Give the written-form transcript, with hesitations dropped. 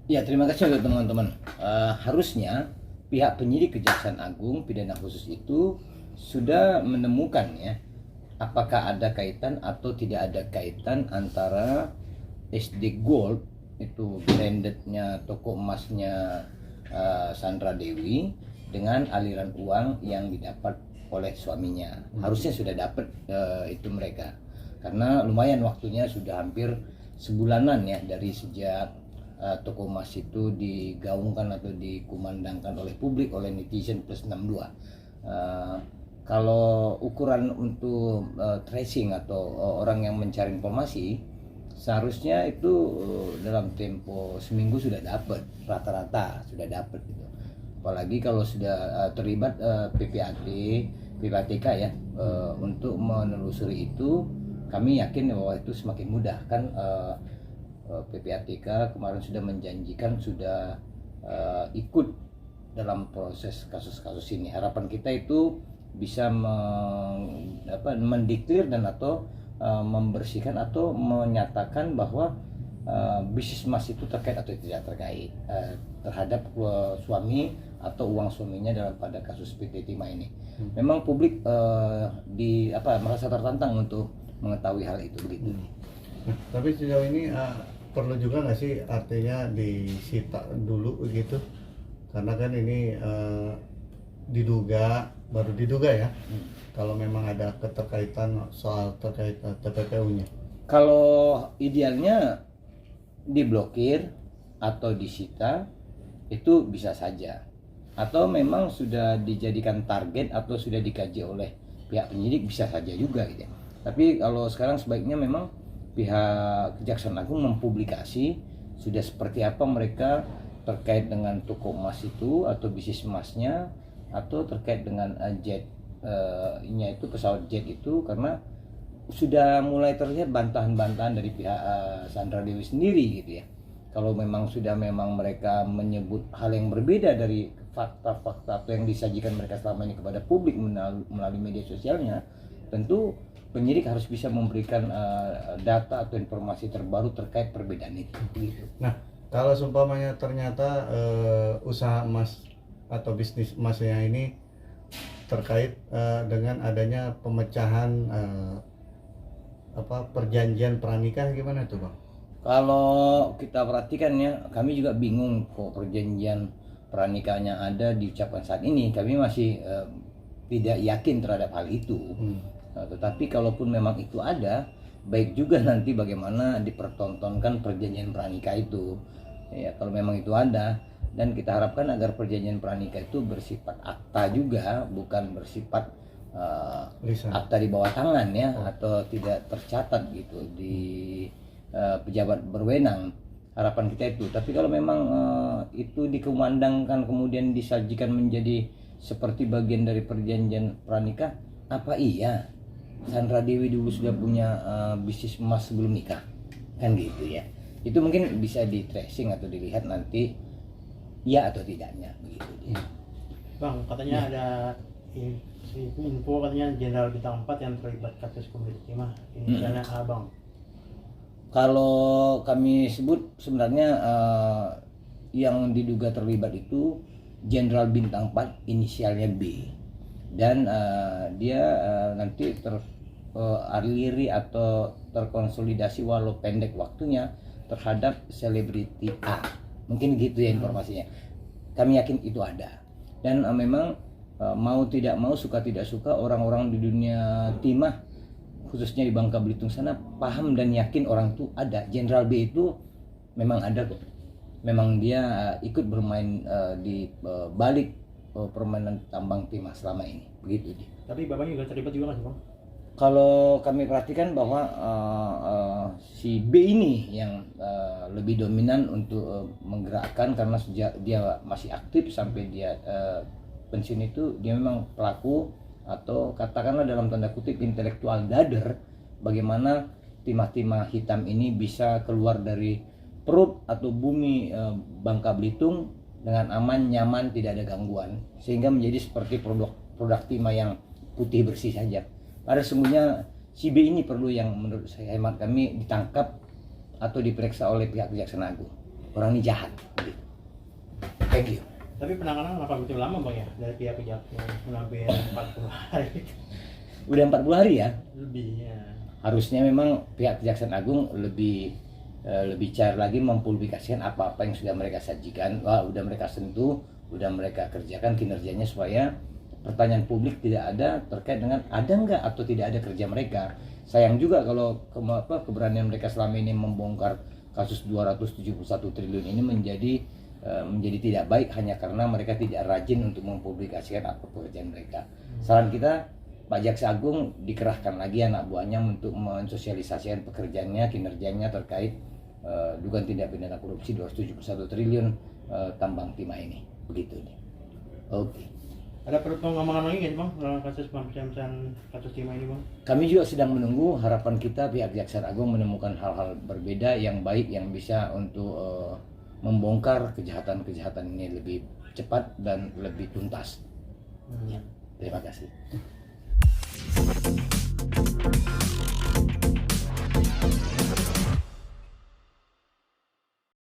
Ya, terima kasih untuk teman-teman. Harusnya pihak penyidik Kejaksaan Agung Pidana Khusus itu sudah menemukan ya, apakah ada kaitan atau tidak ada kaitan antara SD Gold itu brandednya toko emasnya Sandra Dewi dengan aliran uang yang didapat oleh suaminya. Harusnya sudah dapat itu mereka, karena lumayan waktunya sudah hampir sebulanan ya dari sejak toko emas itu digaungkan atau dikumandangkan oleh publik, oleh netizen plus 62. Kalau ukuran untuk tracing atau orang yang mencari informasi, seharusnya itu dalam tempo seminggu sudah dapat, rata-rata sudah dapat gitu. Apalagi kalau sudah terlibat PPATK ya, untuk menelusuri itu, kami yakin bahwa itu semakin mudah kan. PPATK kemarin sudah menjanjikan sudah ikut dalam proses kasus-kasus ini. Harapan kita itu bisa mendeklir dan atau membersihkan atau menyatakan bahwa bisnis emas itu terkait atau tidak terkait terhadap suami atau uang suaminya dalam pada kasus PT Timah ini. Memang publik merasa tertantang untuk mengetahui hal itu begitu. Nah, tapi sejauh ini perlu juga nggak sih artinya disita dulu gitu, karena kan ini baru diduga ya, kalau memang ada keterkaitan soal terkait TPPU-nya. Kalau idealnya diblokir atau disita itu bisa saja, atau memang sudah dijadikan target atau sudah dikaji oleh pihak penyidik bisa saja juga gitu. Tapi kalau sekarang sebaiknya memang pihak Kejaksaan Agung mempublikasi sudah seperti apa mereka terkait dengan toko emas itu atau bisnis emasnya, atau terkait dengan itu pesawat jet itu, karena sudah mulai terlihat bantahan-bantahan dari pihak Sandra Dewi sendiri gitu ya. Kalau memang mereka menyebut hal yang berbeda dari fakta-fakta atau yang disajikan mereka selama ini kepada publik melalui media sosialnya, tentu penyidik harus bisa memberikan data atau informasi terbaru terkait perbedaan itu. Gitu. Nah, kalau seumpamanya ternyata usaha emas atau bisnis emasnya ini terkait dengan adanya pemecahan perjanjian pranikah, gimana tuh Bang? Kalau kita perhatikan ya, kami juga bingung kok perjanjian pranikahnya ada diucapkan saat ini. Kami masih tidak yakin terhadap hal itu. Nah, tetapi kalaupun memang itu ada, baik juga nanti bagaimana dipertontonkan perjanjian pranikah itu. Ya, kalau memang itu ada, dan kita harapkan agar perjanjian pranikah itu bersifat akta juga, bukan bersifat akta di bawah tangan ya, atau tidak tercatat gitu di pejabat berwenang. Harapan kita itu. Tapi kalau memang itu dikumandangkan kemudian disajikan menjadi seperti bagian dari perjanjian pranikah, apa iya Sandra Dewi dulu sudah punya bisnis emas sebelum nikah? Kan gitu ya. Itu mungkin bisa di tracing atau dilihat nanti ya atau tidaknya begitu dia. Bang, katanya ada info katanya Jenderal Bintang 4 yang terlibat kasus Komite Timah. Ini misalnya Abang. Kalau kami sebut sebenarnya yang diduga terlibat itu Jenderal Bintang 4 inisialnya B, dan dia nanti teraliri atau terkonsolidasi walau pendek waktunya terhadap selebriti A, mungkin gitu ya informasinya. Kami yakin itu ada, dan memang mau tidak mau, suka tidak suka, orang-orang di dunia timah khususnya di Bangka Belitung sana paham dan yakin orang itu ada. Jenderal B itu memang ada kok, memang dia ikut bermain di balik permainan tambang timah selama ini begitu dia. Tapi bapaknya juga terlibat juga kan Bang? Kalau kami perhatikan bahwa si B ini yang lebih dominan untuk menggerakkan, karena sejak dia masih aktif sampai dia pensiun itu dia memang pelaku atau katakanlah dalam tanda kutip intelektual dader, bagaimana timah-timah hitam ini bisa keluar dari perut atau bumi Bangka Belitung dengan aman, nyaman, tidak ada gangguan, sehingga menjadi seperti produk timah yang putih bersih saja. Pada sesungguhnya si B ini perlu yang menurut saya, hemat kami, ditangkap atau diperiksa oleh pihak Kejaksaan Agung. Orang ini jahat. Thank you. Tapi penanganan kenapa begitu lama bang ya dari pihak kejaksaan sampai 40 hari Udah 40 hari ya. lebih ya. Harusnya memang pihak Kejaksaan Agung lebih cair lagi mempublikasikan apa-apa yang sudah mereka sajikan, udah mereka sentuh, udah mereka kerjakan kinerjanya, supaya pertanyaan publik tidak ada terkait dengan ada nggak atau tidak ada kerja mereka. Sayang juga kalau keberanian mereka selama ini membongkar kasus 271 triliun ini menjadi tidak baik hanya karena mereka tidak rajin untuk mempublikasikan apa pekerjaan mereka. Saran kita, Pak Jaksa Agung dikerahkan lagi anak buahnya untuk mensosialisasikan pekerjaannya, kinerjanya terkait dugaan tindak pidana korupsi 271 triliun tambang timah ini. Begitu nih. Oke. Ada perlu pengembangan lagi nggak bang dalam kasus pemeriksaan kasus timah ini bang? Kami juga sedang menunggu. Harapan kita pihak Jaksa Agung menemukan hal-hal berbeda yang baik yang bisa untuk membongkar kejahatan-kejahatan ini lebih cepat dan lebih tuntas. Terima kasih.